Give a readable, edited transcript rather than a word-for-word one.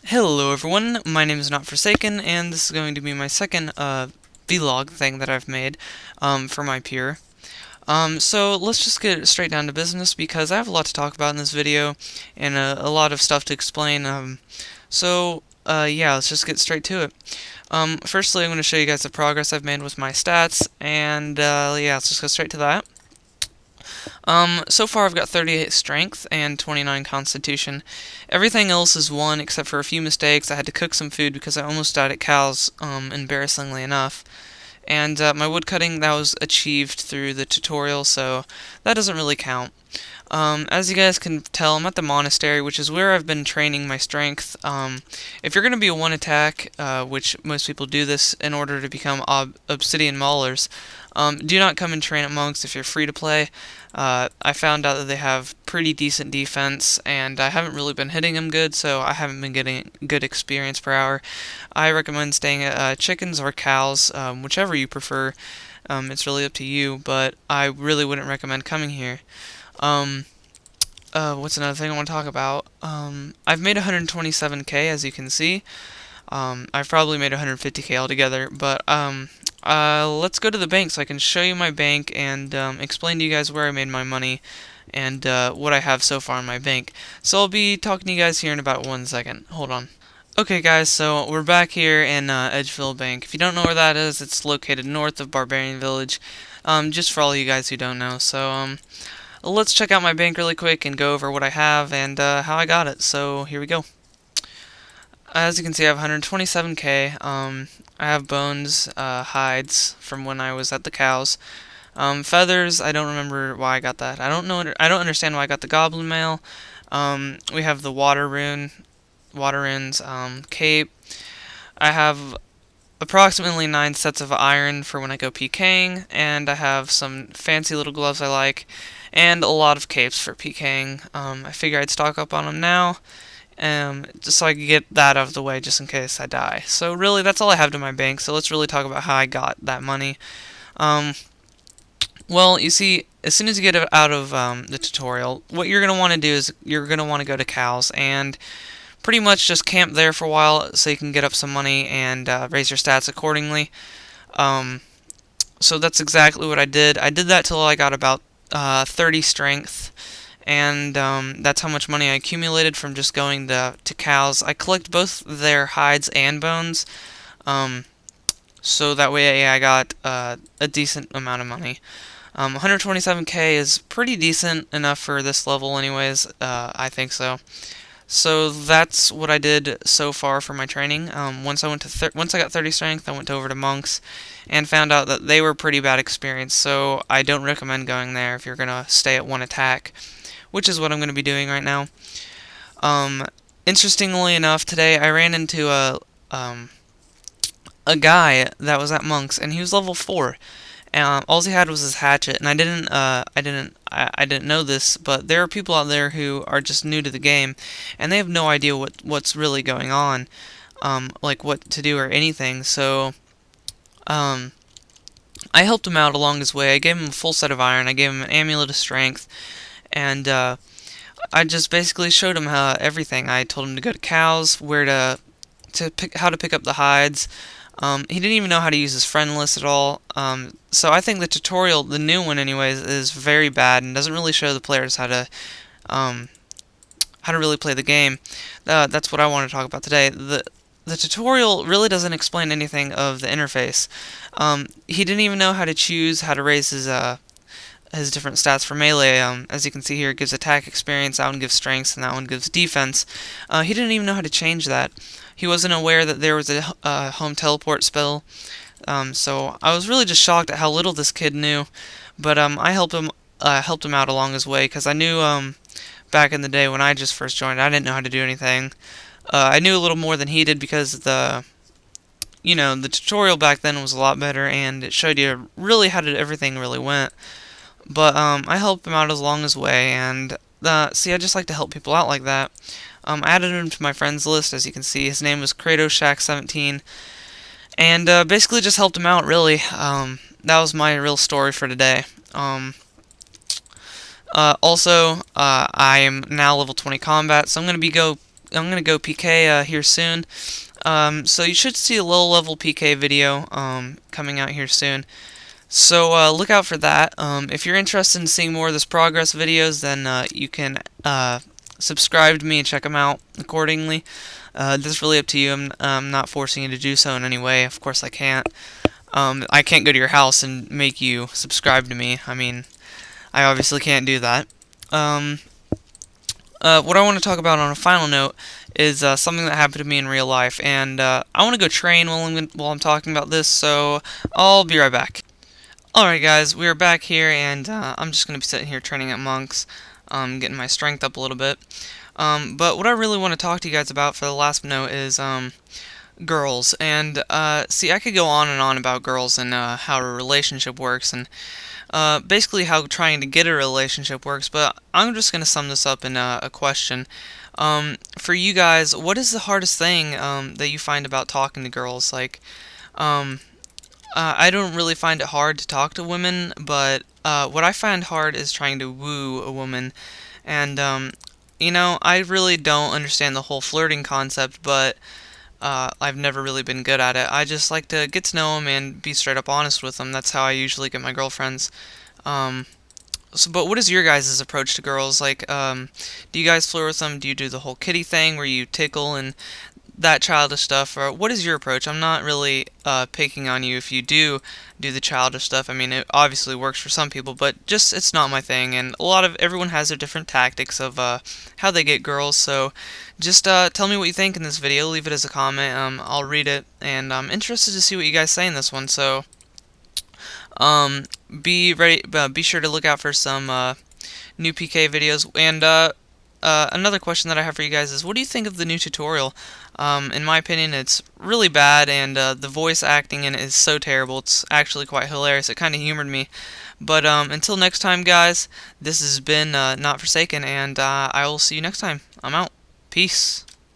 Hello everyone, my name is Not Forsaken, and this is going to be my second vlog thing that I've made for my peer. So let's just get straight down to business because I have a lot to talk about in this video and a lot of stuff to explain. Yeah, let's just get straight to it. Firstly, I'm going to show you guys the progress I've made with my stats, and yeah, let's just go straight to that. So far I've got 38 strength and 29 constitution. Everything else is 1 except for a few mistakes. I had to cook some food because I almost died at cows, embarrassingly enough. And my woodcutting, that was achieved through the tutorial, so that doesn't really count. As you guys can tell, I'm at the monastery, which is where I've been training my strength. If you're going to be a one attack, which most people do this in order to become obsidian maulers, do not come and train at monks if you're free to play. I found out that they have pretty decent defense, and I haven't really been hitting them good, so I haven't been getting good experience per hour. I recommend staying at chickens or cows, whichever you prefer. It's really up to you, but I really wouldn't recommend coming here. What's another thing I want to talk about? I've made 127k, as you can see. I've probably made 150k altogether, but let's go to the bank so I can show you my bank and explain to you guys where I made my money and what I have so far in my bank. So I'll be talking to you guys here in about 1 second. Hold on. Okay guys, so we're back here in Edgeville Bank. If you don't know where that is, it's located north of Barbarian Village, just for all you guys who don't know. So let's check out my bank really quick and go over what I have and how I got it. So here we go. As you can see, I have 127k. I have bones, hides from when I was at the cows. Feathers, I don't remember why I got that. I don't understand why I got the goblin mail. We have the water runes, cape. I have approximately 9 sets of iron for when I go PKing, and I have some fancy little gloves I like, and a lot of capes for PKing. I figure I'd stock up on them now, just so I could get that out of the way just in case I die. So really, that's all I have to my bank, so let's really talk about how I got that money. Well, you see, as soon as you get out of the tutorial, what you're going to want to do is you're going to want to go to cows and pretty much just camp there for a while so you can get up some money and raise your stats accordingly. So that's exactly what I did. I did that till I got about 30 strength, and that's how much money I accumulated from just going to cows. I collect both their hides and bones, so that way I got a decent amount of money. 127k is pretty decent enough for this level anyways, I think so. So that's what I did so far for my training. Once I got 30 strength, I went over to monks and found out that they were pretty bad experience, so I don't recommend going there if you're going to stay at one attack, which is what I'm going to be doing right now. Interestingly enough, today I ran into a guy that was at monks, and he was level 4. All he had was his hatchet, and I didn't know this, but there are people out there who are just new to the game, and they have no idea what's really going on, like what to do or anything. So, I helped him out along his way. I gave him a full set of iron. I gave him an amulet of strength, and I just basically showed him how everything. I told him to go to cows, how to pick up the hides. He didn't even know how to use his friend list at all. So I think the tutorial, the new one anyways, is very bad and doesn't really show the players how to really play the game. That's what I want to talk about today. The tutorial really doesn't explain anything of the interface. He didn't even know how to choose how to raise his different stats for melee. As you can see here, it gives attack experience, that one gives strength, and that one gives defense. He didn't even know how to change that. He wasn't aware that there was a home teleport spell, so I was really just shocked at how little this kid knew. But I helped him out along his way, because I knew back in the day when I just first joined, I didn't know how to do anything. I knew a little more than he did because the tutorial back then was a lot better, and it showed you really how everything really went. But I helped him out along his way, and see, I just like to help people out like that. I added him to my friends list, as you can see. His name was KratosShack17, and basically just helped him out, really. That was my real story for today. Also, I am now level 20 combat, so I'm going to be I'm gonna go PK here soon. So you should see a low level PK video coming out here soon. So look out for that. If you're interested in seeing more of this progress videos, then you can subscribe to me and check them out accordingly. This is really up to you. I'm not forcing you to do so in any way. Of course I can't. I can't go to your house and make you subscribe to me. I mean, I obviously can't do that. What I want to talk about on a final note is something that happened to me in real life, and I want to go train while I'm talking about this, so I'll be right back. Alright guys, we are back here, and I'm just going to be sitting here training at monks, getting my strength up a little bit. But what I really want to talk to you guys about for the last note is girls. And see, I could go on and on about girls and how a relationship works, and basically how trying to get a relationship works, but I'm just going to sum this up in a question. For you guys, what is the hardest thing that you find about talking to girls? Like, I don't really find it hard to talk to women, but what I find hard is trying to woo a woman. And, you know, I really don't understand the whole flirting concept, but I've never really been good at it. I just like to get to know them and be straight up honest with them. That's how I usually get my girlfriends. But what is your guys' approach to girls? Like, do you guys flirt with them? Do you do the whole kitty thing where you tickle and that childish stuff, or what is your approach? I'm not really picking on you if you do the childish stuff. I mean, it obviously works for some people, but just it's not my thing. And everyone has their different tactics of how they get girls. So just tell me what you think in this video. Leave it as a comment. I'll read it, and I'm interested to see what you guys say in this one. So be ready. Be sure to look out for some new PK videos. And another question that I have for you guys is, what do you think of the new tutorial? In my opinion, it's really bad, and the voice acting in it is so terrible. It's actually quite hilarious. It kind of humored me. But until next time, guys, this has been Not Forsaken, and I will see you next time. I'm out. Peace.